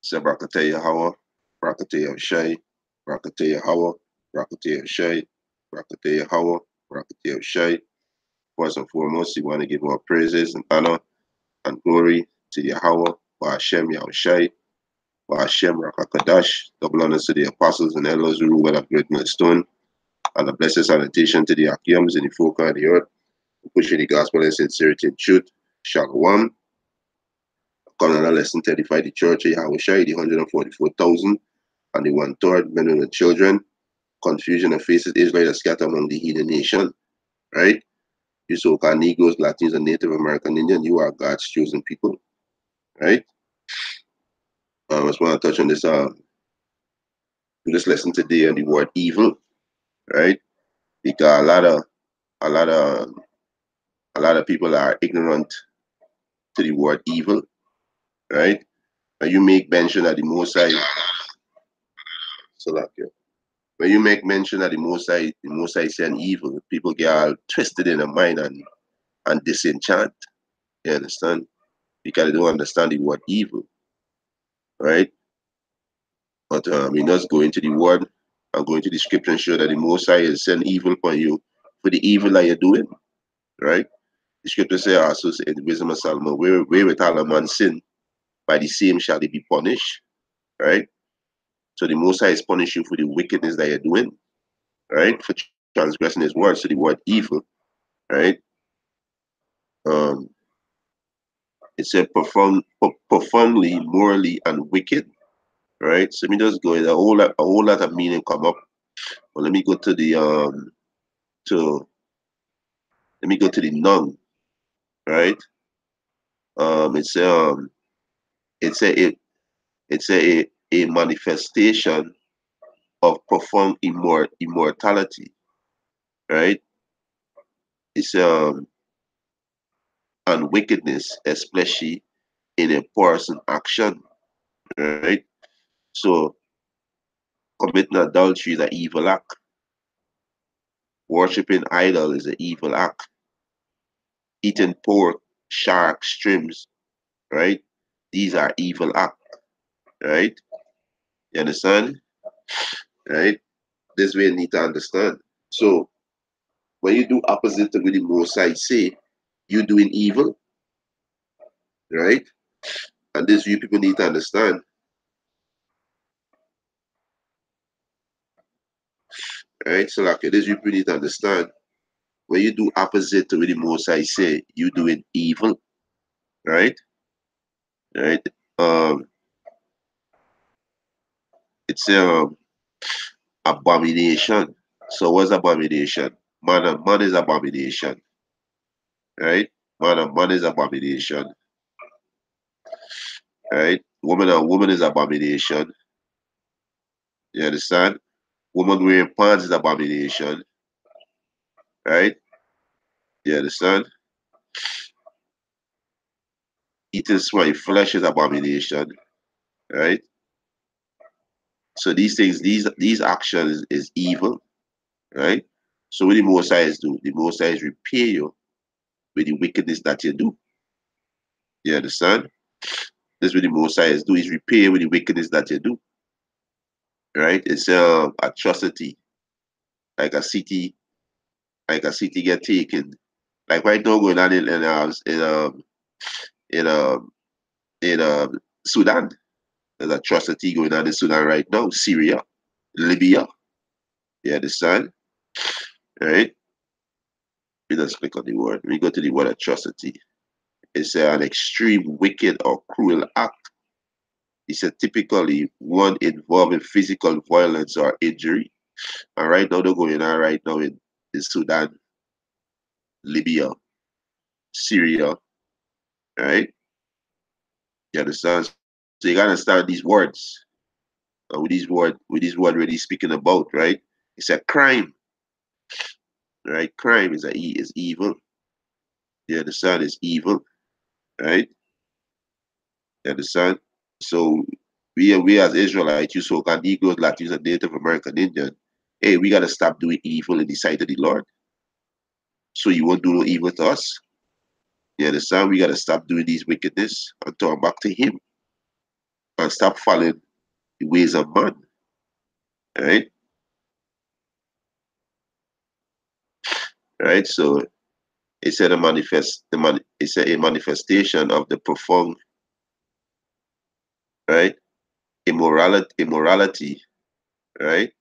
Say Brakate Yahweh, Brakate Shai, Brakate Yahweh, Brakate Shai, Brakate Yahweh, Brakate Shai. First and foremost, we want to give our praises and honor and glory to Yahweh, Hashem Yahushai, Hashem Rakakadash, double honors to the apostles and elders who rule at Great Millstone, and a blessed salutation to the Akims and the folk of the earth, who push the gospel in sincerity and truth. Shalom. Colonel lesson to edify the church of Yahushai, the 144,000 and the 1/3 men and children. Confusion that faces Israel scattered among the heathen nation. Right? You so-called Negroes, Latinos, and Native American Indian, you are God's chosen people. Right? I just want to touch on this lesson today on the word evil. Right? Because a lot of people are ignorant to the word evil. Right? And you make mention that the Most High, when you make mention that the Most High saying evil, people get all twisted in their mind and disenchant. You understand? Because they don't understand the word evil, right? But we just go into the word and go into the scripture and show that the Most High is sending evil upon you for the evil that you're doing, right? The scripture says also in the wisdom of Solomon, where with all a man sin, by the same shall they be punished, right? So the Most High is punishing you for the wickedness that you're doing, right? For transgressing his word, so the word evil, right? It said profoundly, morally, and wicked, right? So let me just go in a whole lot of meaning come up. But let me go to the noun, right? It's a manifestation of profound immortality, right? It's and wickedness, especially in a person action, right? So committing adultery is an evil act. Worshipping idol is an evil act. Eating pork, shark, shrimps, right? These are evil acts, right? You understand? Right? This way you need to understand. So when you do opposite to what the Most High say, you're doing evil, right? And this you people need to understand, right? So like this you people need to understand. When you do opposite to what the Most High say, you're doing evil, right? Right? Um, it's abomination. So what's abomination? Man and man is abomination, right? Man and man is abomination, right? Woman and woman is abomination. You understand? Woman wearing pants is abomination, right? You understand? Eating swine flesh is abomination, right? So these things, these actions is evil, right? So what the Most High is do? The Most High is repay you with the wickedness that you do. You understand? This is what the Most High is do. Is repay you with the wickedness that you do, right? It's atrocity, like a city, get taken. Like right now going on in in Sudan. There's atrocity going on in Sudan right now. Syria, Libya. You understand? Right? We just click on the word. We go to the word atrocity. It's an extreme, wicked, or cruel act. It's a typically one involving physical violence or injury. And right now, they're going on right now in Sudan, Libya, Syria, right? You understand? So you gotta understand these words. With these word really speaking about, right? It's a crime, right? Crime is evil. You understand? It's evil, right? You understand? So we as Israelites, you so-called Negroes, Latinos, and Native American Indian, hey, we gotta stop doing evil in the sight of the Lord. So you won't do no evil to us. You understand? We gotta stop doing these wickedness and turn back to Him. and stop following the ways of man. Right? Right? So it said it's a manifestation of the profound, right? Immorality, right?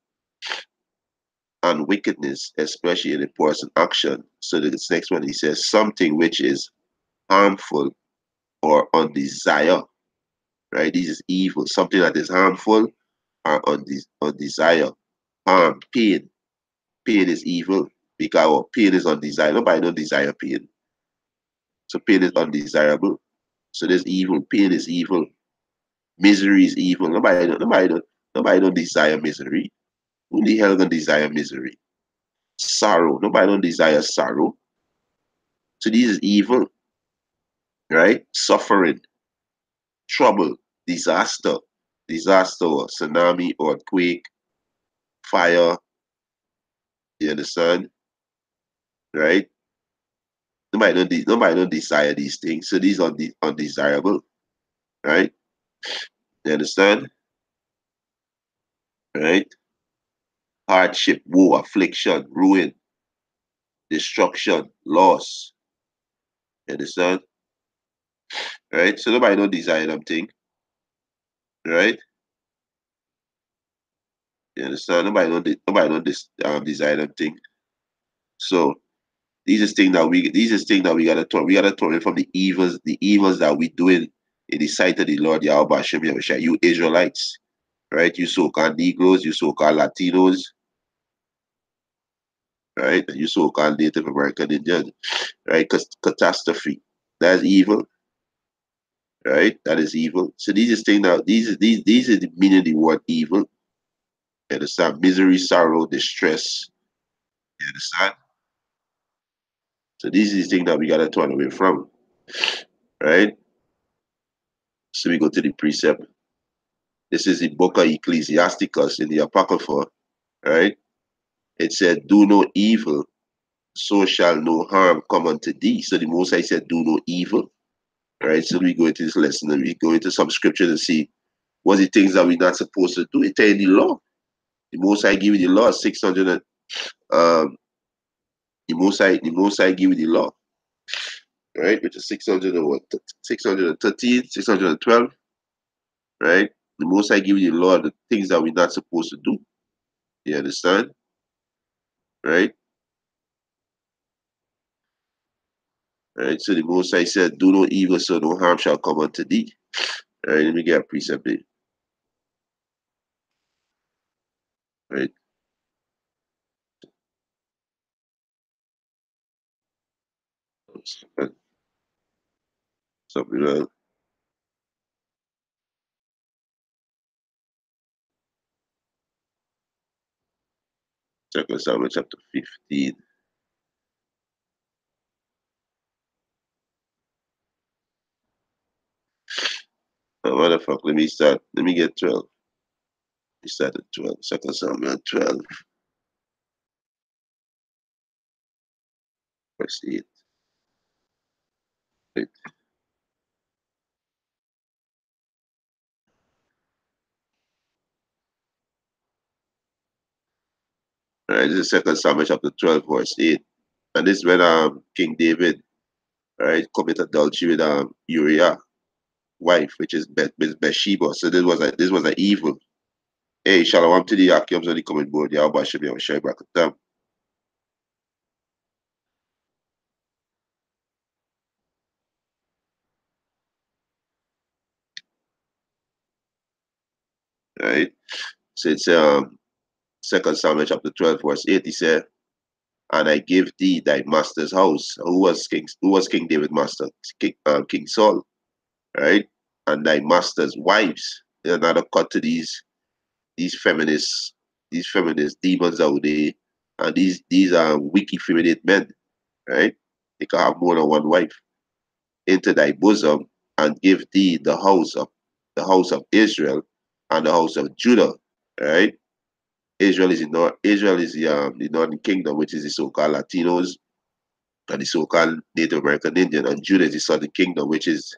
And wickedness, especially in a person action. So the next one he says something which is harmful or undesired, right? This is evil, something that is harmful or undesired. Harm, pain. Pain is evil because pain is undesired. Nobody don't desire pain. So pain is undesirable. So there's evil. Pain is evil. Misery is evil. Nobody don't desire misery. Who the hell gonna desire misery? Sorrow. Nobody don't desire sorrow. So this is evil, right? Suffering, trouble, disaster, or tsunami, earthquake, fire. You understand, right? Nobody don't desire these things. So these are undesirable, right? You understand, right? Hardship, war, affliction, ruin, destruction, loss. You understand, right? So nobody don't desire them thing, right? You understand? Nobody don't desire them thing. So these is things that we gotta turn away from the evils that we doing in the sight of the Lord Yahweh Hashem Yahushua. You Israelites, right? You so-called Negroes, you so-called Latinos, right? And you so-called Native American Indians, right? Because catastrophe. That's evil, right? That is evil. So these is things that these is the meaning of the word evil. You understand? Misery, sorrow, distress. You understand? So these is the things that we gotta turn away from, right? So we go to the precept. This is the book of Ecclesiasticus in the Apocrypha, right? It said, do no evil, so shall no harm come unto thee. So the Most High said, do no evil, right? So we go into this lesson and we go into some scriptures and see what the things that we're not supposed to do. It's in the law. The Most High give you the law, 600 and, the Most High give you the law, right? Which is 600 and what? 613, 612, right? The Most High give you the law, the things that we're not supposed to do. You understand? Right? Right. So the Most High said, do no evil, so no harm shall come unto thee. All right, let me get a precept there. Right. Something else. Second Samuel chapter 15. Oh, motherfucker, let me start. Let me get 12. We start at 12. Second Samuel 12, verse 8. Right. All right, this is Second Samuel chapter 12, verse 8. And this is when King David, right, committed adultery with Uriah, wife, which is Bathsheba. So this was an evil. Hey, shalom to the Akims on the comment board. Yahweh Shem Yahushua Barakatam. Right? So it's Second Samuel chapter 12, verse 8. He said, and I give thee thy master's house. Who was King David master? King Saul, right? And thy master's wives. There's another cut to these feminists, demons out there, and these are weak, effeminate men, right? They can have more than one wife into thy bosom, and give thee the house of Israel and the house of Judah, right? Israel is the northern kingdom, which is the so-called Latinos and the so-called Native American Indian, and Judah is the southern kingdom, which is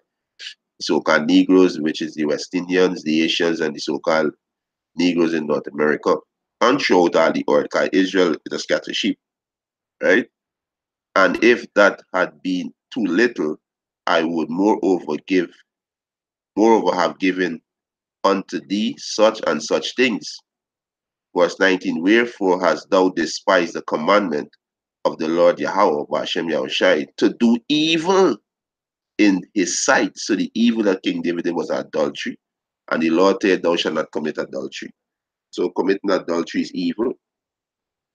so-called Negroes, which is the West Indians, the Asians, and the so-called Negroes in North America, and throughout all the earth, because Israel is a scattered sheep, right? And if that had been too little, I would moreover have given unto thee such and such things. Verse 19, wherefore hast thou despised the commandment of the Lord Yahweh, Bashem Yahushai, to do evil in his sight? So the evil that King David did was adultery. And the Lord said, thou shalt not commit adultery. So committing adultery is evil.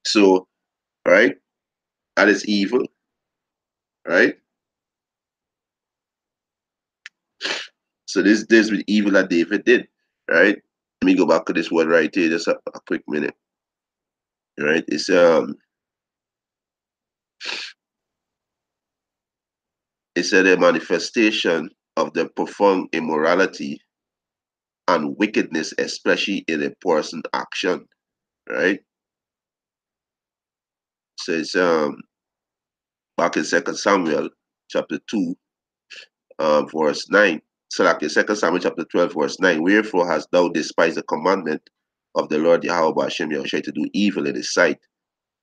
So, right, that is evil, right? So this with evil that David did, right? Let me go back to this word right here, just a quick minute. Right? It's a manifestation of the profound immorality and wickedness, especially in a person action, right? So it's back in Second Samuel chapter 2, verse 9. So like in Second Samuel chapter 12, verse 9, wherefore hast thou despised the commandment of the Lord Yahweh Hashem Yahushua to do evil in his sight?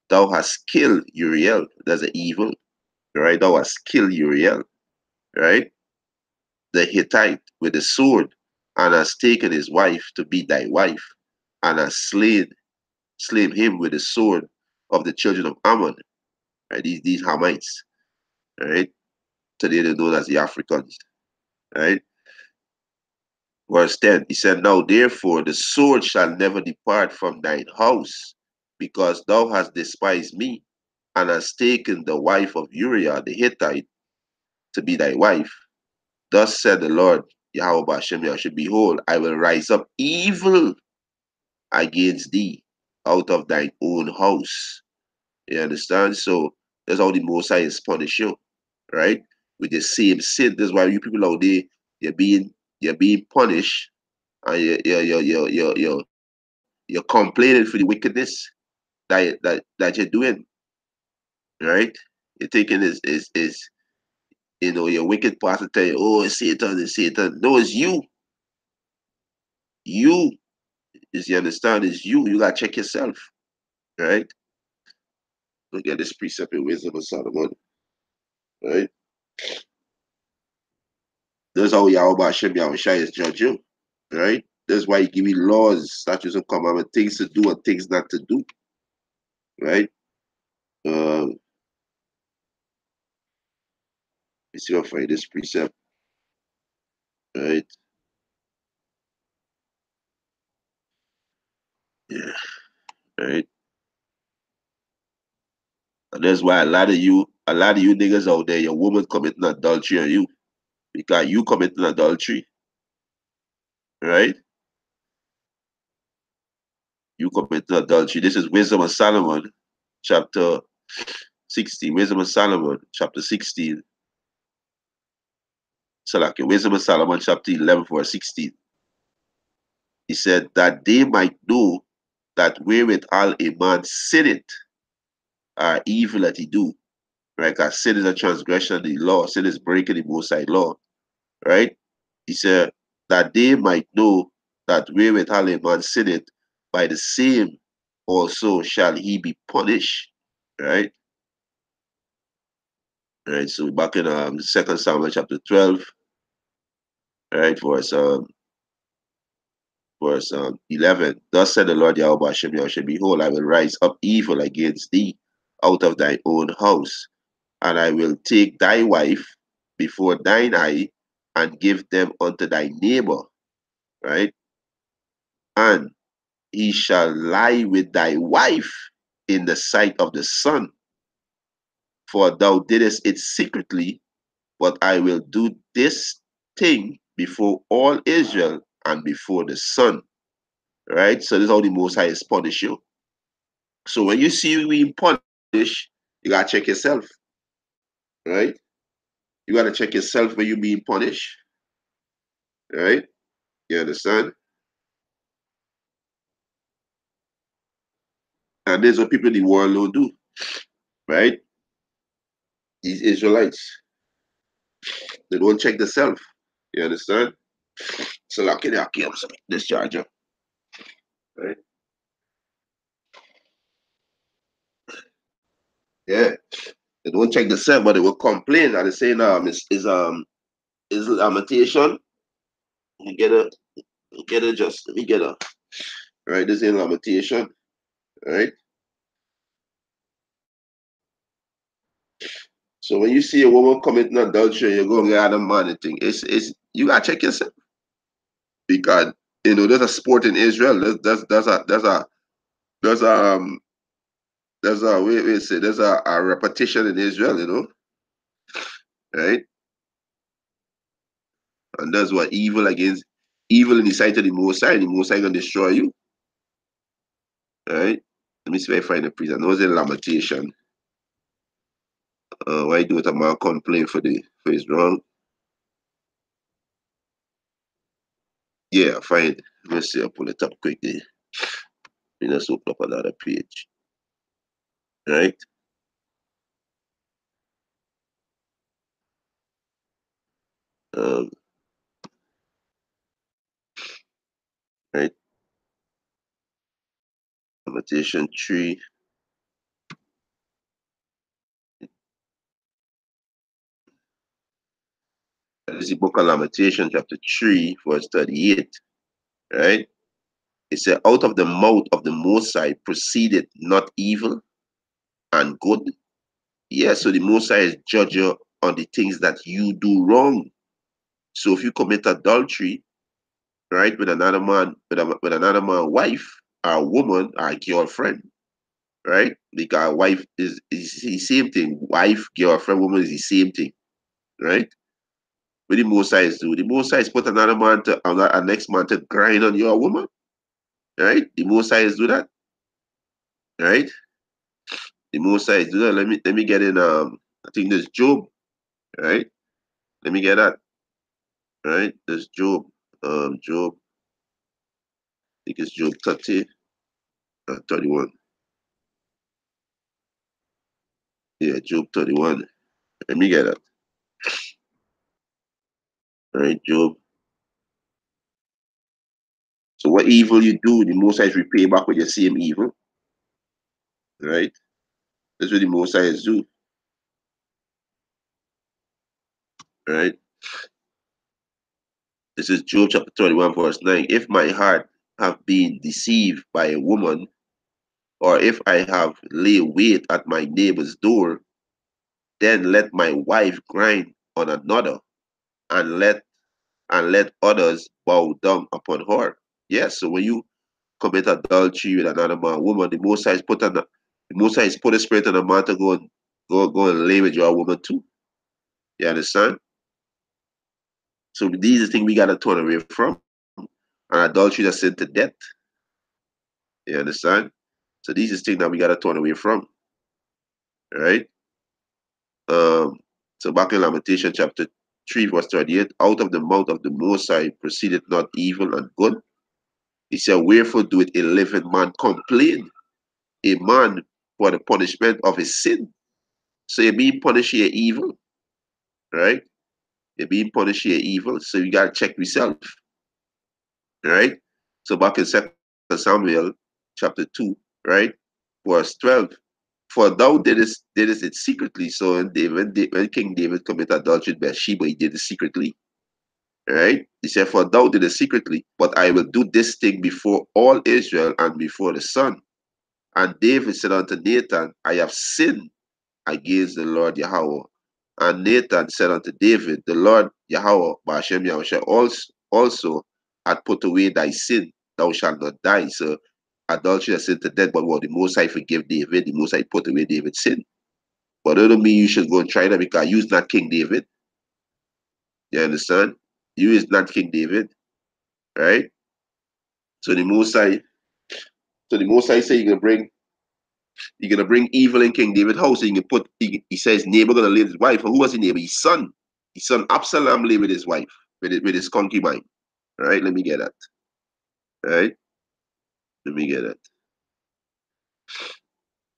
Thou hast killed Uriel. That's an evil, right? Thou hast killed Uriel, right? The Hittite with the sword, and hast taken his wife to be thy wife, and hast slain him with the sword of the children of Ammon, right? These Hamites, right? Today they're known as the Africans, right? Verse 10, he said, now therefore the sword shall never depart from thine house, because thou hast despised me, and hast taken the wife of Uriah the Hittite to be thy wife. Thus said the Lord, Yahweh Bashem Yahshua, behold, I will rise up evil against thee out of thine own house. You understand? So that's how the Most High is punish you, right? With the same sin. That's why you people out there, you're being punished, and you're complaining for the wickedness that you're doing, right? You're thinking is your wicked pastor tell you, oh, it's Satan, it's Satan. No, it's you. You is you understand, it's you. You gotta check yourself, right? Look at this precept in Wisdom of Solomon, right? That's how Yahweh Hashem Yahushai is judge you, right? That's why he give you laws, statutes, and commandments, things to do and things not to do, right? Let's see if I find this precept, right? Yeah, right. And that's why a lot of you niggas out there, your woman committing adultery on you because you committing adultery, right? You committing adultery. This is Wisdom of Solomon, chapter 16. Wisdom of Solomon, chapter 16. So like Wisdom of Solomon, chapter 11, verse 16. He said that they might know that wherewithal a man sinneth are evil that he do. Right? Because sin is a transgression of the law. Sin is breaking the Most High law. Right? He said that they might know that wherewithal a man sinneth, by the same also shall he be punished. Right? Right. So back in Second Samuel chapter 12, right, verse 11. Thus said the Lord Yahweh Hashem Yahushua, behold, I will rise up evil against thee out of thy own house, and I will take thy wife before thine eye and give them unto thy neighbor, right? And he shall lie with thy wife in the sight of the sun, for thou didst it secretly, but I will do this thing before all Israel and before the sun, right? So this is how the Most High is punish you. So when you see you being punished, you gotta check yourself, right? You gotta check yourself when you're being punished, right? You understand? And there's what people in the world don't do, right? These Israelites, they don't check themselves. You understand? So lock in your games, this charger. Right? Yeah. They don't check the set, but they will complain and they say is lamentation. You get a just let me get a right. This is lamentation, right? So when you see a woman committing adultery, you go get a man and thing. It's you gotta check yourself because there's a sport in Israel. There's a there's a wait say there's a repetition in Israel, right? And that's what evil in the sight of the Most High. The Most High gonna destroy you, right? Let me see if I find the priest. I know it's in lamentation. Why do it a man complain for his wrong? Yeah, I find it. Let me see. I pull it up quickly. Let me just open up another page, right? Um, right. Lamentation 3. This is the book of Lamentation, chapter 3, verse 38. Right? It said, out of the mouth of the Most High proceeded not evil and good. Yeah, so the Most High is judge you on the things that you do wrong. So if you commit adultery, right, with another man, with another man, wife, or woman, or girlfriend, right? Because wife is the same thing. Wife, girlfriend, woman is the same thing, right? What the Most High do? The Most High put another man to a next man to grind on your woman, right? The Most High do that, right? The Most High do that. Let me get in. I think there's Job, right? Let me get that, right? There's Job. Job. I think it's Job 30, 31. Yeah, Job 31. Let me get that, right? Job. So what evil you do, the Most High repay back with your same evil, right? That's what the Most High do, right? This is Job chapter 31, verse 9. If my heart have been deceived by a woman, or if I have lay wait at my neighbor's door, then let my wife grind on another, and let others bow down upon her. Yes, so when you commit adultery with another man, woman, the Most High has put a spirit on a man to go and lay with your woman too. You understand? So these are things we gotta turn away from. And adultery is sin to death. You understand? So these is things that we gotta turn away from. Right? Um, so back in Lamentation chapter 3, verse 38, out of the mouth of the Most High proceeded not evil and good. He said, wherefore doeth a living man complain? A man for the punishment of his sin. So you're being punished here evil, right? You're being punished here evil. So you gotta check yourself, right? So back in 2 Samuel chapter 2, right? Verse 12. For thou didst it secretly. So when King David committed adultery with Bathsheba, he did it secretly. Right? He said, for thou did it secretly, but I will do this thing before all Israel and before the sun. And David said unto Nathan, I have sinned against the Lord Yahweh. And Nathan said unto David, the Lord Yahweh, Bashem Yahweh, also had put away thy sin, thou shalt not die. So adultery is sin to death, but what the Most High forgive David, the Most High put away David's sin. But it don't mean you should go and try that because you is not King David. You understand? You is not King David, right? So the Most High, so the Most High say you're gonna bring evil in King David's house. So you can put he says neighbor gonna lay with his wife. And who was the neighbor? His son. His son Absalom lay with his wife, with his concubine. All right, let me get that. All right, let me get that.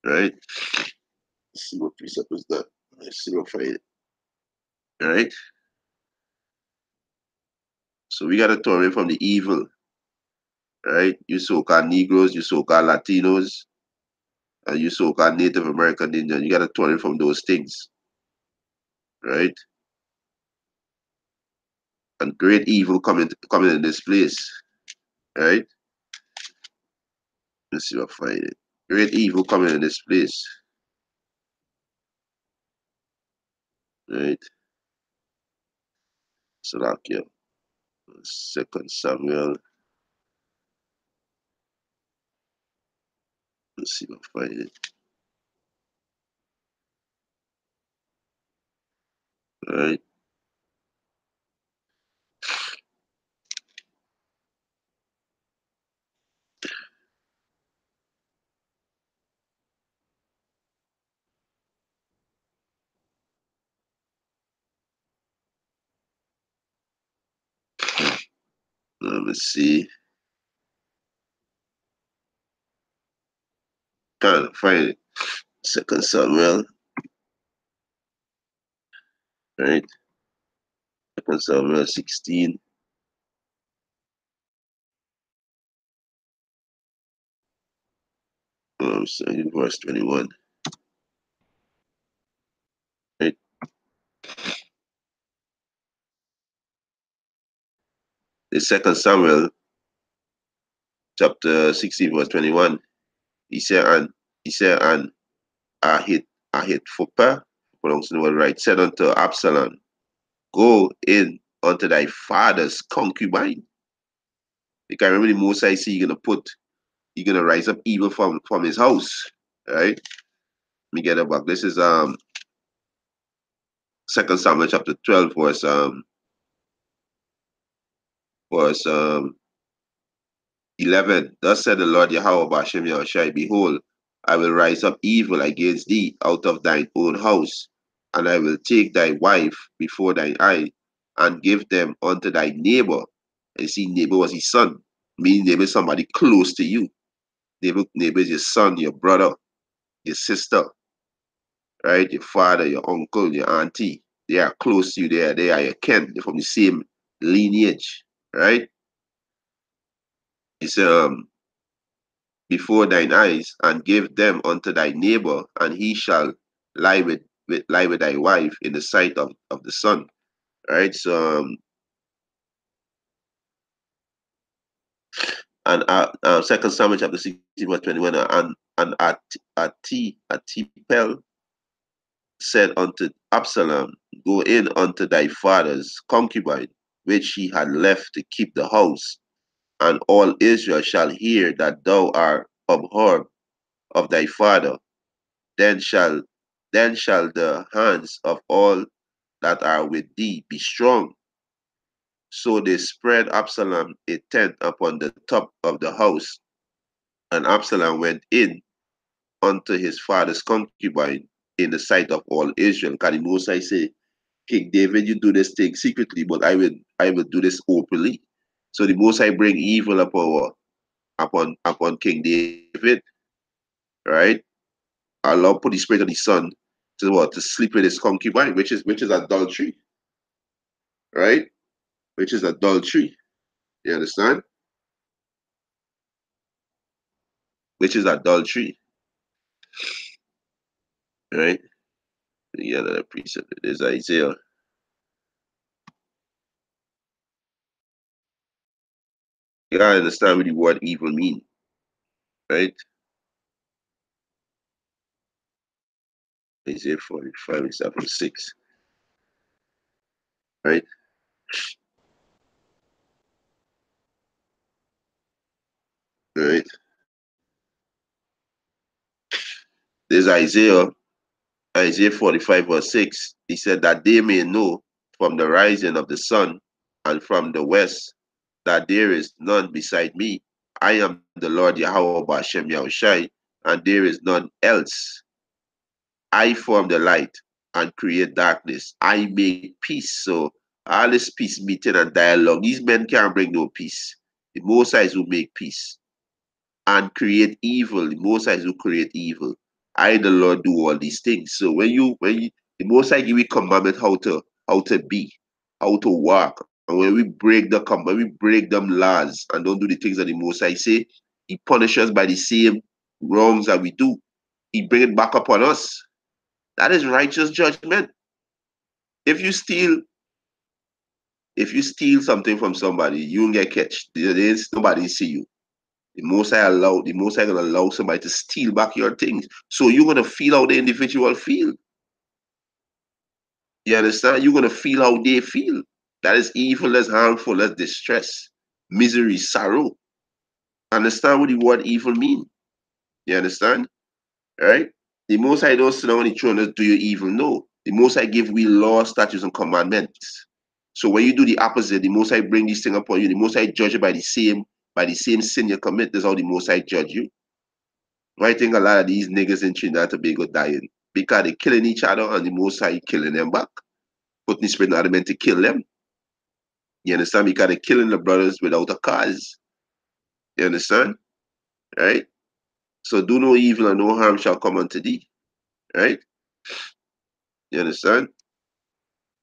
All right, let's see what precept is that. Let's see what I find it. All right, So we got to turn away from the evil, right? You so-called Negroes, you so-called Latinos, and you so-called Native American Indian. You got to turn away from those things, right? And great evil coming in this place, right? Let's see if I find it. Great evil coming in this place, right? So like yeah, Second Samuel. Let's see if I find it. Right. Let me see. Can't find it. Second Samuel. Right. Second Samuel 16. So in verse 21. Right. The Second Samuel chapter 16 verse 21. He said and Ahithophel, pronouncing the word right, said unto Absalom, go in unto thy father's concubine. You can remember the most I see you're gonna rise up evil from his house. Right? Let me get it back. This is Second Samuel chapter 12 verse 11. Thus said the Lord Yahweh Bashem Yahushai, behold, I will rise up evil against thee out of thine own house, and I will take thy wife before thine eye, and give them unto thy neighbor. And you see, neighbor was his son, meaning neighbor is somebody close to you. Neighbor is your son, your brother, your sister, right? Your father, your uncle, your auntie. They are close to you. They are your kin. They're from the same lineage, right? It's before thine eyes, and give them unto thy neighbor, and he shall lie with thy wife in the sight of the sun. Right. So and Second Samuel chapter 16 verse 21, and Atipel said unto Absalom, go in unto thy father's concubine, which he had left to keep the house, and all Israel shall hear that thou art abhorred of thy father. Then shall the hands of all that are with thee be strong. So they spread Absalom a tent upon the top of the house, and Absalom went in unto his father's concubine in the sight of all Israel. Because the Most I say, King David, you do this thing secretly, but I will do this openly. So the Most I bring evil upon King David, right? Allah put the spirit of the son to what? To sleep with his concubine, which is adultery, right? Which is adultery. You understand? Which is adultery, right? Yeah, another precept. It is Isaiah. You gotta understand what the word evil mean, right? Isaiah 45, example 6, right? Right. There's Isaiah 45 verse 6. He said that they may know from the rising of the sun and from the west that there is none beside me. I am the Lord Yahweh Bashem Yahushai, and there is none else. I form the light and create darkness. I make peace. So all this peace meeting and dialogue, these men can't bring no peace. The Most High will make peace and create evil. The Most High will create evil. I, the Lord, do all these things. So when you the Most High give you commandment how to be, how to walk, And when we break them laws and don't do the things that the Most High say, He punishes us by the same wrongs that we do. He bring it back upon us. That is righteous judgment. If you steal, if you steal something from somebody, you won't get catch. There's nobody see you. The Most High gonna allow somebody to steal back your things. So you're gonna feel how the individual feel. You understand? You're gonna feel how they feel. That is evil, that's harmful, that's distress, misery, sorrow. Understand what the word evil mean? You understand? Right? The Most High don't sit down on the throne and do you evil. No. The Most High give we law, statutes, and commandments. So when you do the opposite, the Most High bring this thing upon you. The Most High judge you by the same sin you commit. That's how the Most High judge you. I think a lot of these niggas in Trinidad and Tobago dying because they killing each other and the Most High killing them back. Putting the spirit in them to kill them. You understand? Because they're killing the brothers without a cause. You understand? Right? So do no evil and no harm shall come unto thee. Right? You understand?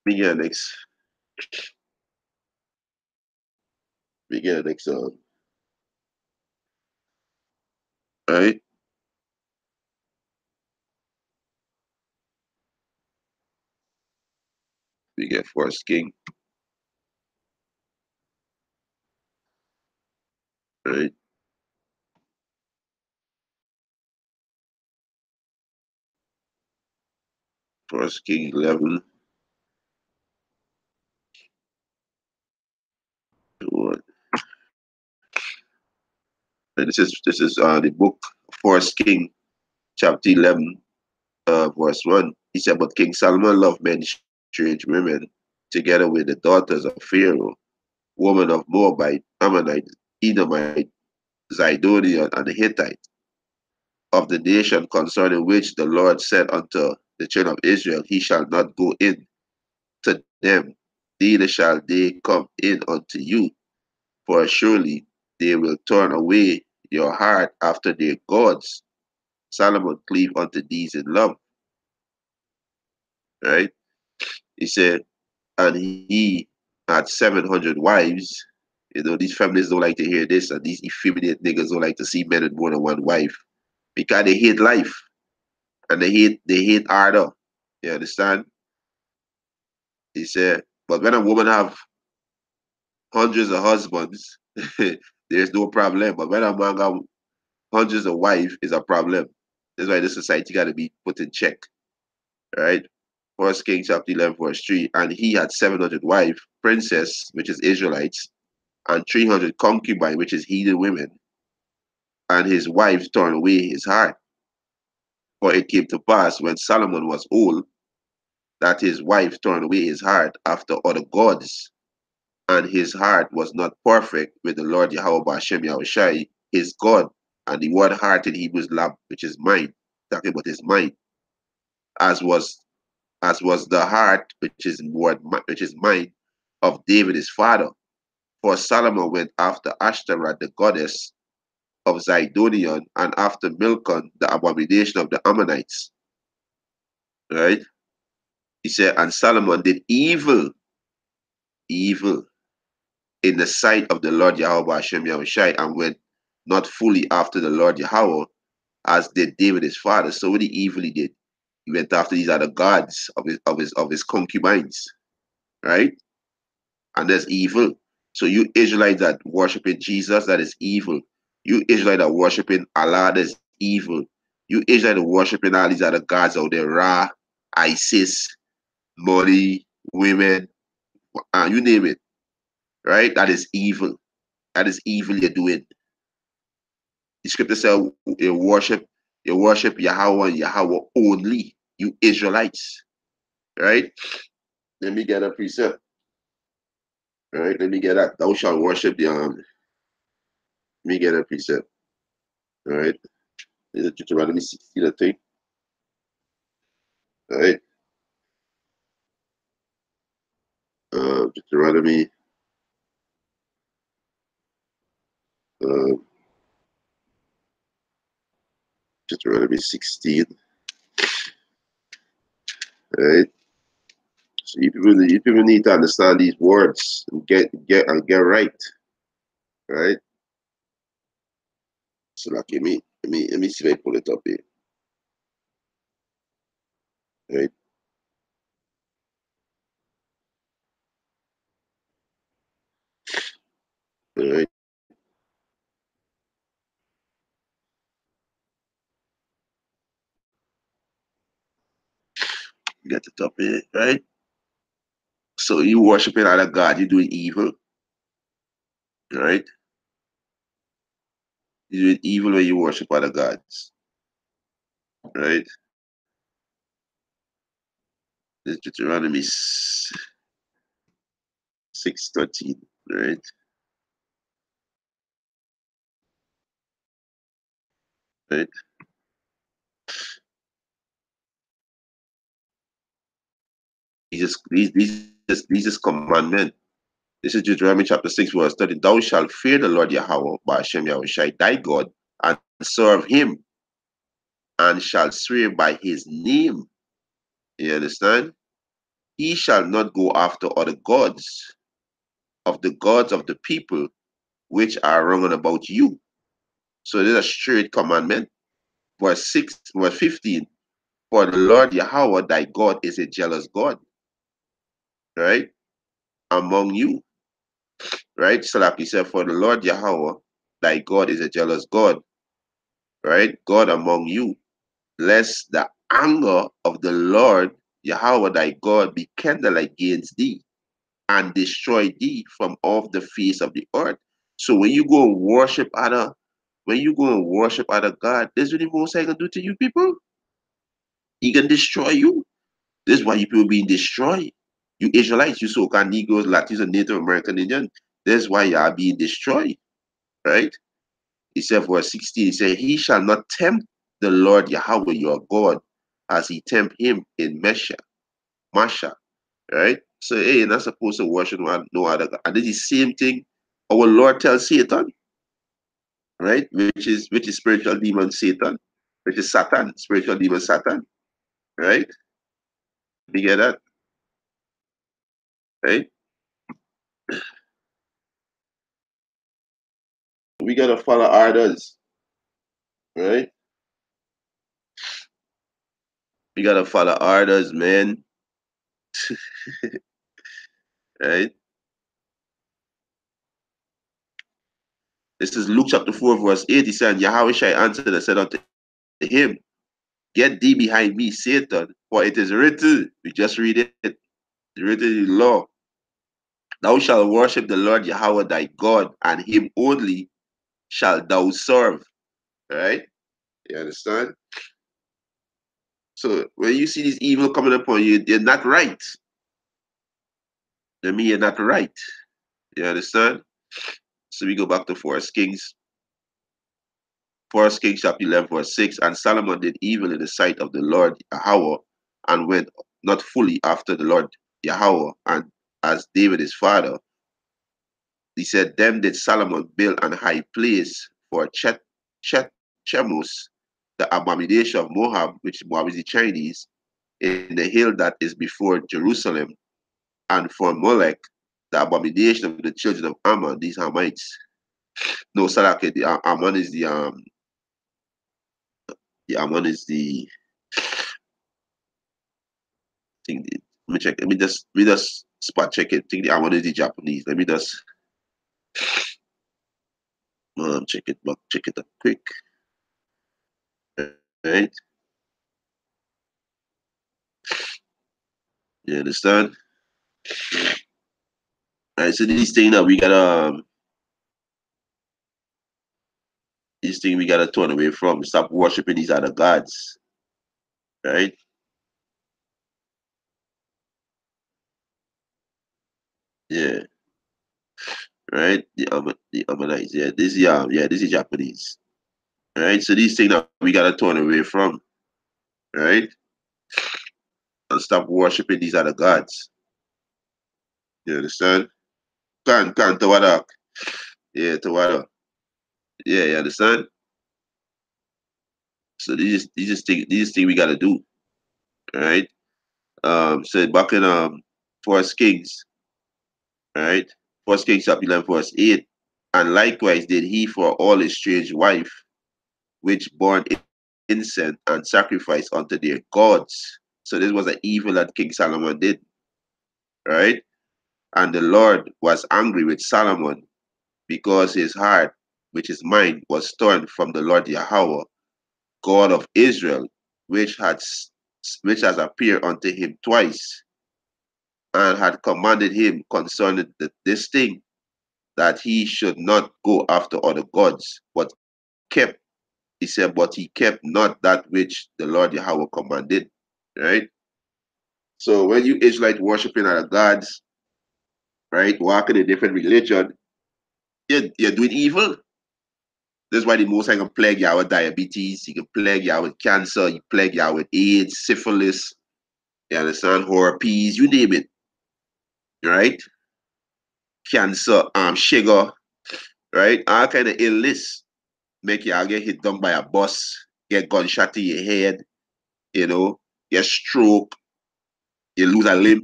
We get next. We get next on. Right? We get First King. Right? First King 11. And this is the book First King chapter 11 verse 1. He said, but King Solomon loved many strange women together with the daughters of Pharaoh, women of Moabite, Ammonite, Edomite, Zidonian, and Hittite, of the nation concerning which the Lord said unto the children of Israel, he shall not go in to them, neither shall they come in unto you, for surely they will turn away your heart after their gods. Solomon cleave unto these in love, right? He said, and he had 700 wives. You know, these feminists don't like to hear this, and these effeminate niggas don't like to see men with more than one wife because they hate life and they hate order. You understand? He said, but when a woman have hundreds of husbands, there's no problem. But when a man got hundreds of wives, is a problem. That's why this society got to be put in check, right? First Kings chapter 11, verse 3. And he had 700 wives, princess, which is Israelites, and 300 concubines, which is heathen women. And his wife turned away his heart. For it came to pass when Solomon was old that his wife turned away his heart after other gods, and his heart was not perfect with the Lord Yahweh Bashem Yahushai, his God. And the word heart in Hebrew is lab, which is mind, talking about his mind, as was the heart, which is mind of David his father. For Solomon went after Ashtaroth, the goddess of Zidonian, and after Milcom, the abomination of the Ammonites. Right? He said, and Solomon did evil in the sight of the Lord Yahweh Hashem Yahushai, and went not fully after the Lord Yahweh, as did David his father. So what the evil he did, he went after these other gods of his concubines, right? And that's evil. So you Israelites that worshiping Jesus, that is evil. You Israelites that worshiping Allah, that's evil. You Israelites that worshiping all these other gods out there, Ra, Isis, money, women, you name it, right? That is evil. That is evil you're doing. The scripture says you worship Yahweh and Yahweh only. You Israelites, right? Let me get a precept. All right, let me get that. Thou shalt worship let me get a precept. All right. Is it Deuteronomy 16, I think? All right. Deuteronomy, uh, Deuteronomy 16. All right. So you people need to understand these words and get right, right? So like let me see if I pull it up here. Right? All right, get it up here, right? So you worshiping other God, you're doing evil, right? You're doing evil when you worship other gods, right? This Deuteronomy 6:13, right? Right? These commandment. This is Deuteronomy chapter 6, verse 30. Thou shalt fear the Lord Yahweh, Ba'ashem Yahushai, thy God, and serve him, and shall swear by his name. You understand? He shall not go after other gods of the people which are wrong about you. So this is a straight commandment. Verse 6, verse 15. For the Lord Yahweh thy God is a jealous God, right? Among you. Right? So like he said, for the Lord Yahweh thy God is a jealous God, right? God among you, lest the anger of the Lord Yahweh thy God be kindled against thee and destroy thee from off the face of the earth. So when you go and worship other God, this is what the Most High can do to you people. He can destroy you. This is why you people being destroyed. You Israelites, you so-called Negroes, Latinos, and Native American Indian. That's why you are being destroyed, right? He said, verse 16, he said, he shall not tempt the Lord Yahweh your God as he tempt him in Masha, right? So, hey, you're not supposed to worship no other God. And this is the same thing our Lord tells Satan, right? Which is spiritual demon Satan, which is Satan, spiritual demon Satan, right? You get that, right? We gotta follow orders, right? We gotta follow orders, man, right? This is Luke chapter 4, verse 8. He said, Yahweh shall answer and said unto him, get thee behind me, Satan, for it is written, we just read it, it's written in law, thou shalt worship the Lord Yahweh thy God, and him only shalt thou serve. Right? You understand? So when you see this evil coming upon you, they're not right. That mean you're not right. You understand? So we go back to First Kings. First Kings chapter 11, verse 6. And Solomon did evil in the sight of the Lord Yahweh, and went not fully after the Lord Yahweh, and as David his father. He said, them did Solomon build an high place for Chemus, the abomination of Moab, which Moab is the Chinese, in the hill that is before Jerusalem, and for Molech, the abomination of the children of Ammon, these Hamites. No, Salake, the Ammon is the Ammon is the thing. Let me check. Let me just spot check it. I think the Ammon is the Japanese. Let me just check it up quick. Right? You understand? All right, so these things that we gotta these things we gotta turn away from. Stop worshiping these other gods, right? Yeah, right. The Ammonites. Yeah, this is Japanese. Right. So these things that we gotta turn away from, right? And stop worshiping these other gods. You understand? Can Tawadak. Yeah, Tawadak. Yeah, you understand? So these things we gotta do, right? So back in First Kings, right? First Kings chapter 11, verse 8. And likewise did he for all his strange wife, which burned incense and sacrifice unto their gods. So this was an evil that King Solomon did, right? And the Lord was angry with Solomon because his heart, which is mind, was turned from the Lord Yahweh, God of Israel, which has appeared unto him twice, and had commanded him concerning this thing, that he should not go after other gods, but kept, he said, but he kept not that which the Lord Yahweh commanded. Right? So when you Israelites worshiping other gods, right, walking in different religion, you're doing evil. That's why the Most High can plague you with diabetes, he can plague you with cancer, he plague you with AIDS, syphilis, you understand, herpes, you name it, right? Cancer, sugar, right? All kind of illness make you get hit down by a bus, get gunshot to your head, you know, get stroke, you lose a limb,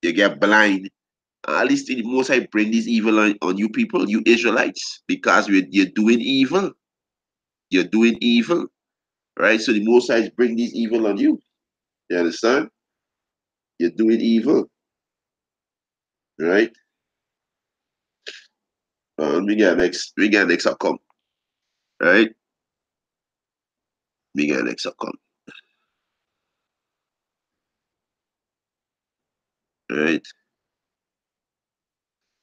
you get blind. At least the Most High bring this evil on you people, you Israelites, because you're doing evil. You're doing evil, right? So the Most High bring this evil on you. You understand? You're doing evil, right? We get next outcome, right? We get next outcome, right?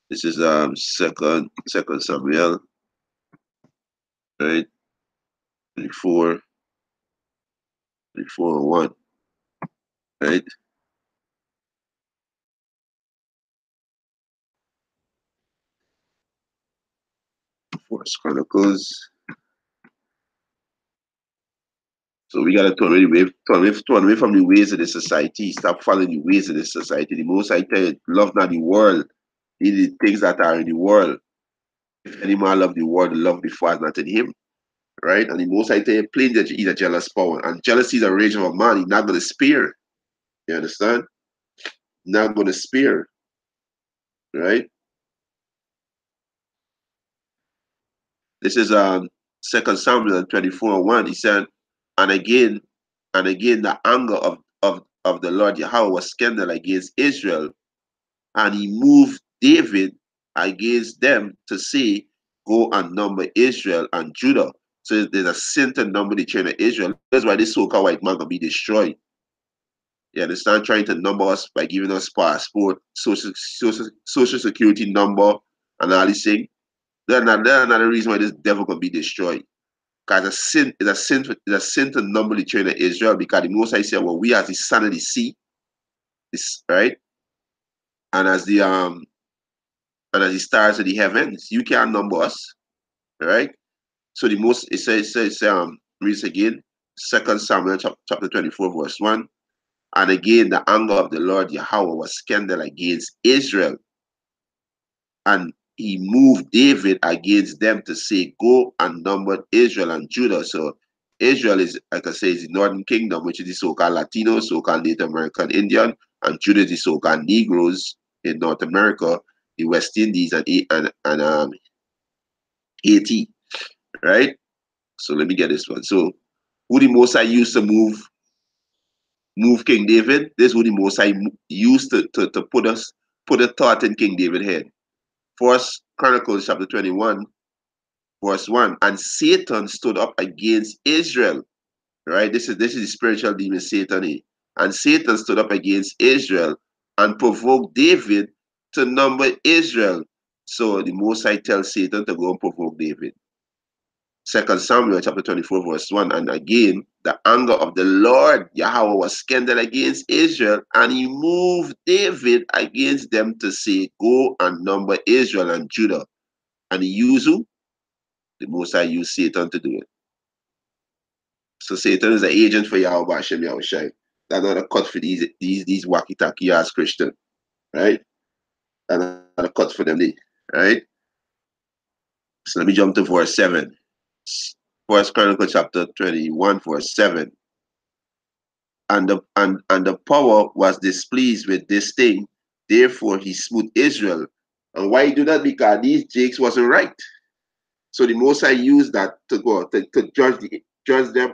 This is second Samuel, right? 24, 24 and 1, right? First Chronicles. So we gotta turn away from the ways of the society. Stop following the ways of the society. The Most High tell you, love not the world, the things that are in the world. If any man love the world, the love the Father not in him, right? And the Most High tell you plain that he's a jealous power, and jealousy is a rage of a man. He's not gonna spare. You understand? Not gonna spare, right? This is Second Samuel 24 and 1. He said, and again, the anger of the Lord Yahweh was kindled against Israel, and he moved David against them to say, go and number Israel and Judah. So there's a sin to number the children of Israel. That's why this so-called white man gonna be destroyed. You understand? Trying to number us by giving us passport, social security number, and all these things. That's another reason why this devil gonna be destroyed. Because it's a sin to number the children of Israel, because the Most High said, well, we as the son of the sea, this right, and as the stars of the heavens, you can't number us, right? So the most it says reads again, Second Samuel chapter 24, verse 1. And again the anger of the Lord Yahweh was kindled against Israel, and he moved David against them to say, go and number Israel and Judah. So Israel is, like I say, is the northern kingdom, which is the so-called Latino, so-called Native American Indian, and Judah is the so-called Negroes in North America, the West Indies, and Haiti, right? So let me get this one. So who the Most High used to move King David? This is who the Most High used to put a thought in King David's head. First Chronicles chapter 21, verse 1. And Satan stood up against Israel. Right? This is the spiritual demon Satan. And Satan stood up against Israel and provoked David to number Israel. So the Most High tells Satan to go and provoke David. Second Samuel chapter 24, verse 1. And again, the anger of the Lord Yahweh was kindled against Israel, and he moved David against them to say, go and number Israel and Judah. And he used who? The Most High used Satan to do it. So Satan is an agent for Yahweh Hashem Yahushai. That's not a cut for these wacky tacky ass Christian, right? That's not a cut for them, right? So let me jump to verse 7. First Chronicle chapter 21, verse 7. And the power was displeased with this thing, Therefore, he smote Israel. And why he do that? Because these jakes wasn't right. So the Most High used that to go to judge them,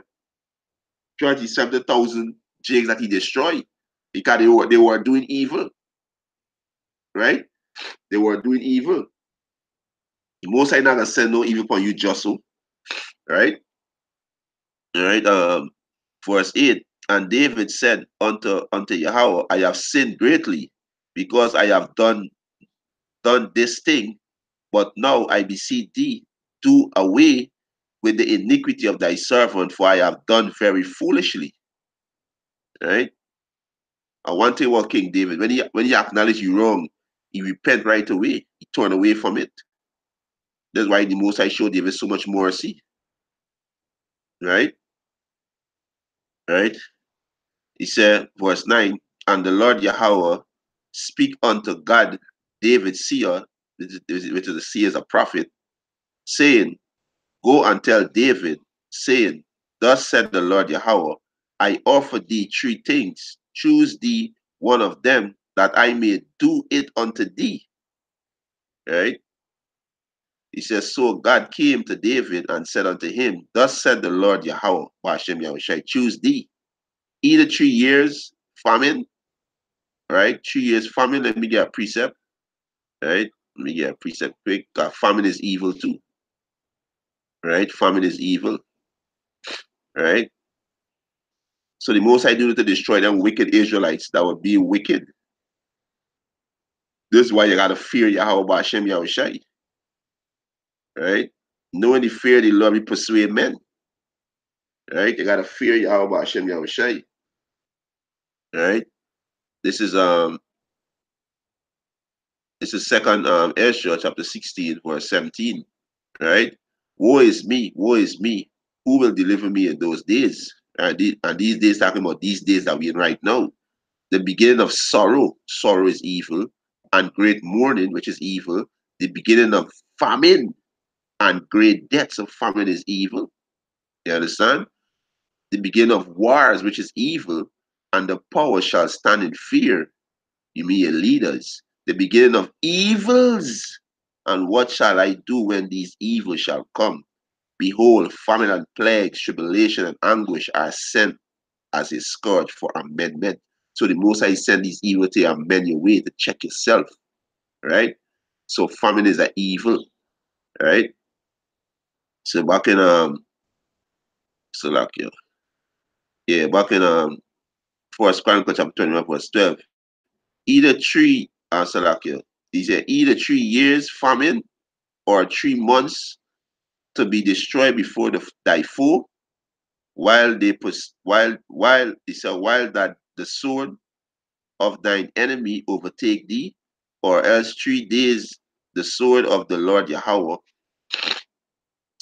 judge the 70,000 jakes that he destroyed because they were doing evil, right? They were doing evil. The Most High not gonna send no evil upon you, just so, right? All right. Verse 8. And David said unto Yahweh, I have sinned greatly, because I have done this thing. But now I beseech thee, do away with the iniquity of thy servant, for I have done very foolishly. Right? And one thing about King David, when he acknowledge you wrong, he repent right away. He turn away from it. That's why the Most High showed David so much mercy. Right? Right? He said, verse 9, and the Lord Yahweh speak unto God, David seer, which is the seer is a prophet, saying, go and tell David, saying, thus said the Lord Yahweh, I offer thee three things. Choose thee one of them, that I may do it unto thee. Right? He says, so God came to David and said unto him, thus said the Lord Yahweh, Bashem Yahushai, choose thee either 3 years famine, right? 3 years famine. Let me get a precept, right? Let me get a precept quick. Famine is evil too, right? Famine is evil, right? So the Most High do to destroy them wicked Israelites that would be wicked. This is why you gotta fear Yahweh Bashem Yahushai, right? Knowing the fear the Lord, we persuade men, right? You gotta fear Yahweh Bashem Yahushai, right? This is second Ezra chapter 16, verse 17, right? Woe is me, who will deliver me in those days? And these days, talking about these days that we're in right now. The beginning of sorrow, sorrow is evil, and great mourning, which is evil. The beginning of famine and great deaths of famine is evil. You understand? The beginning of wars, which is evil, and the power shall stand in fear. You mean your leaders. The beginning of evils. And what shall I do when these evils shall come? Behold, famine and plagues, tribulation and anguish are sent as a scourge for amendment. So the Most High send these evil to amend your way, to check yourself, right? So famine is an evil, right? So back in Salakia, yeah, back in First Chronicles chapter 21, verse 12, either Salakia, he said either 3 years famine or 3 months to be destroyed before thy foe, while he said while that the sword of thine enemy overtake thee, or else 3 days the sword of the Lord Yahweh,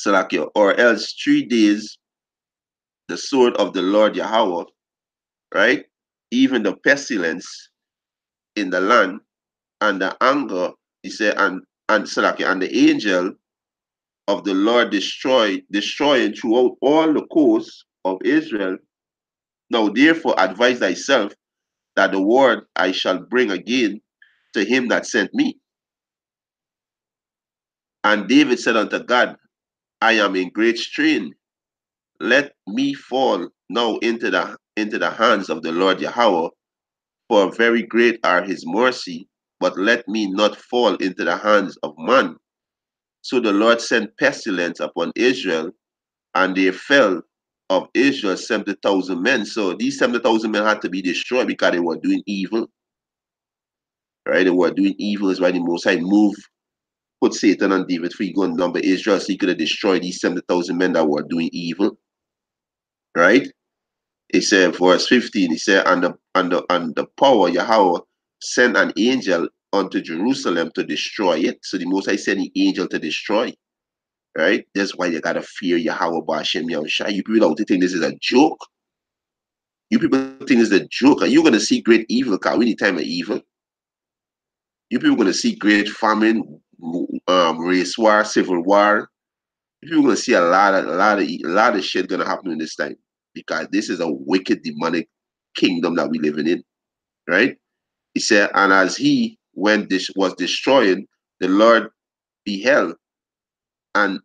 Salakia, or else 3 days the sword of the Lord Yahweh, right? Even the pestilence in the land, and the anger, he said, and Salakia, and the angel of the Lord destroying throughout all the coasts of Israel. Now therefore advise thyself that the word I shall bring again to him that sent me. And David said unto God, I am in great strain. Let me fall now into the hands of the Lord Yahweh, for very great are his mercy, but let me not fall into the hands of man. So the Lord sent pestilence upon Israel, and they fell of Israel 70,000 men. So these 70,000 men had to be destroyed because they were doing evil. Right? They were doing evil is why the Most High moved, put Satan on David for he go and number Israel so he could have destroyed these 70,000 men that were doing evil. Right? He said, verse 15, he said, and the power Yahweh sent an angel unto Jerusalem to destroy it. So the Most High sent an angel to destroy. Right? That's why you gotta fear Yahweh Ba'ashem Yahushai. You people don't think this is a joke. You people think it's a joke. Are you gonna see great evil? Cause we need time of evil. You people gonna see great famine, race war, civil war. You people gonna see a lot of shit gonna happen in this time because this is a wicked demonic kingdom that we living in, right? He said, and as he, when this was destroying, the Lord beheld, and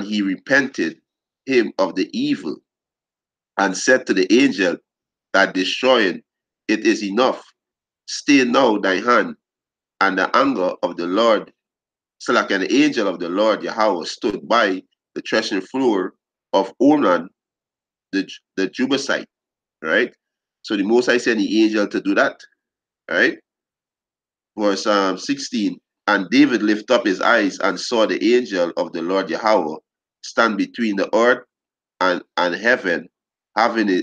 he repented him of the evil, and said to the angel that destroying, it is enough. Stay now thy hand, and the anger of the Lord. So like an angel of the Lord Yahweh stood by the threshing floor of Ornan, the Jebusite, right? So the Most High sent the angel to do that, right? Verse 16, and David lifted up his eyes and saw the angel of the Lord Yahweh stand between the earth and heaven, having a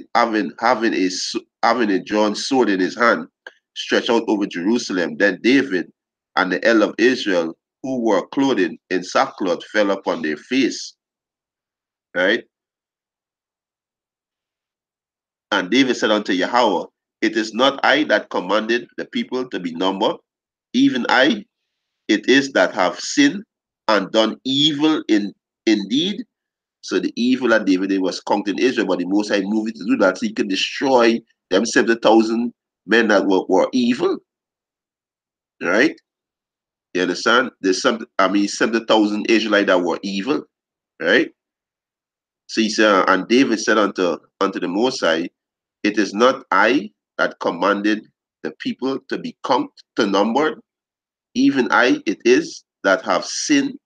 drawn sword in his hand, stretched out over Jerusalem. Then David and the elders of Israel, who were clothed in sackcloth, fell upon their face. Right? And David said unto Yahweh, it is not I that commanded the people to be numbered, even I, it is that have sinned and done evil indeed. So the evil that David did was conquering Israel, but the Most High moved to do that so he could destroy them 70,000 men that were evil, right? You understand? There's 70,000 Israelites that were evil, right? So he said, and David said unto the Most High, it is not I that commanded the people to be counted, to numbered, even I it is that have sinned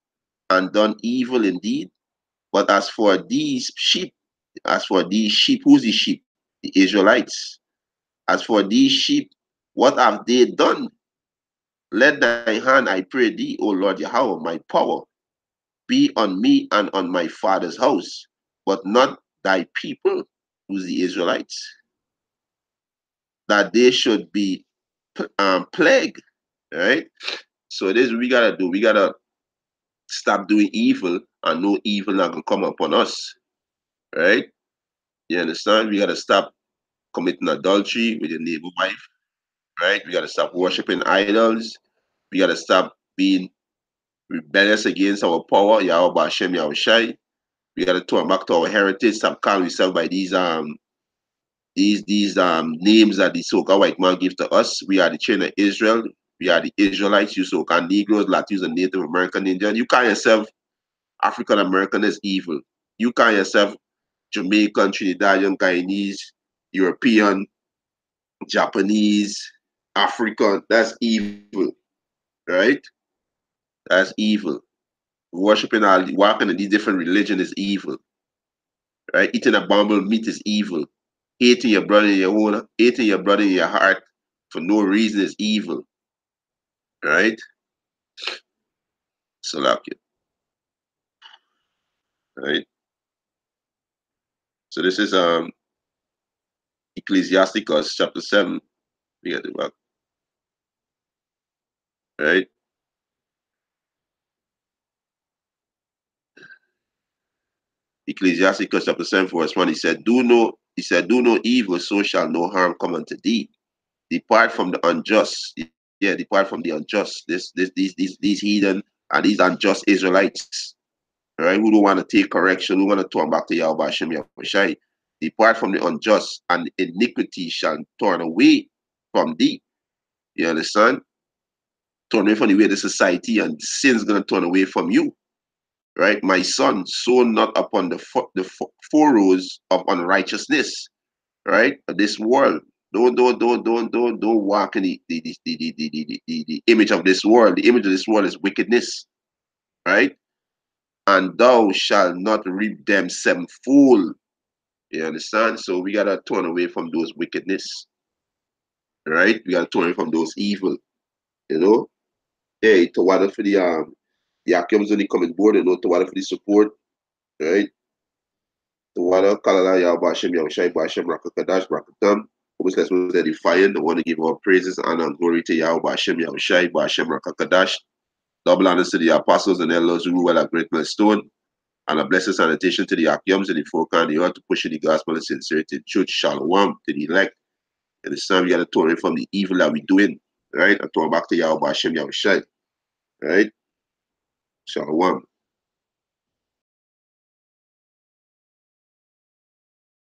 and done evil indeed. But as for these sheep, who's the sheep? The Israelites. As for these sheep, what have they done? Let thy hand, I pray thee, O Lord Yahweh, my power, be on me and on my father's house, but not thy people, who's the Israelites, that they should be plagued, right? So this we gotta do. We gotta stop doing evil and no evil not gonna come upon us, right? You understand? We gotta stop committing adultery with your neighbor wife, right? We gotta stop worshiping idols. We gotta stop being rebellious against our power, Yahweh Hashem Yahushai. We gotta turn back to our heritage, stop calling ourselves by these names that the so-called white man give to us. We are the children of Israel. We are the Israelites, you so-called Negroes, Latinos, and Native American Indians. You call yourself African American as evil. You call yourself Jamaican, Trinidadian, Guyanese, European, Japanese, African. That's evil, right? That's evil. Walking in these different religions is evil, right? Eating abominable meat is evil. Hating your brother in your heart for no reason is evil, right? So like it, right? So this is Ecclesiasticus chapter 7. We got it back, right? Ecclesiasticus chapter 7, verse 1. Do no evil, so shall no harm come unto thee. Depart from the unjust. Yeah, depart from the unjust. These heathen and these unjust Israelites, right? Who don't want to take correction, who want to turn back to Yahweh Hashem Yahushai. Depart from the unjust, and iniquity shall turn away from thee. You understand? Turn away from the way of the society, and sin's gonna turn away from you. Right? My son, sow not upon the furrows of unrighteousness, right? This world. Don't walk in the image of this world. The image of this world is wickedness, right? And thou shalt not reap them sevenfold. You understand? So we gotta turn away from those wickedness, right? We gotta turn away from those evil, you know. Hey, to water for the Akiums only coming board, to water for the support, right? Tawada, Kalala, Yahbashem, Yahushai, Bashem, Rakakadash, Rakatam. Almost that's what they're defiant. I want to give all praises, honor, and glory to Yahweh, Bashem, Yahushai, Bashem, Rakakadash. Double honors to the apostles and elders who rule at Great Millstone. And a blessed sanitation to the Akiums and the folk and the earth to push the gospel and sincerity in truth. Shalom to the elect. And it's time we got to turn away from the evil that we're doing, right? And turn back to Yahweh, Bashem, Yahushai, right? Shalom.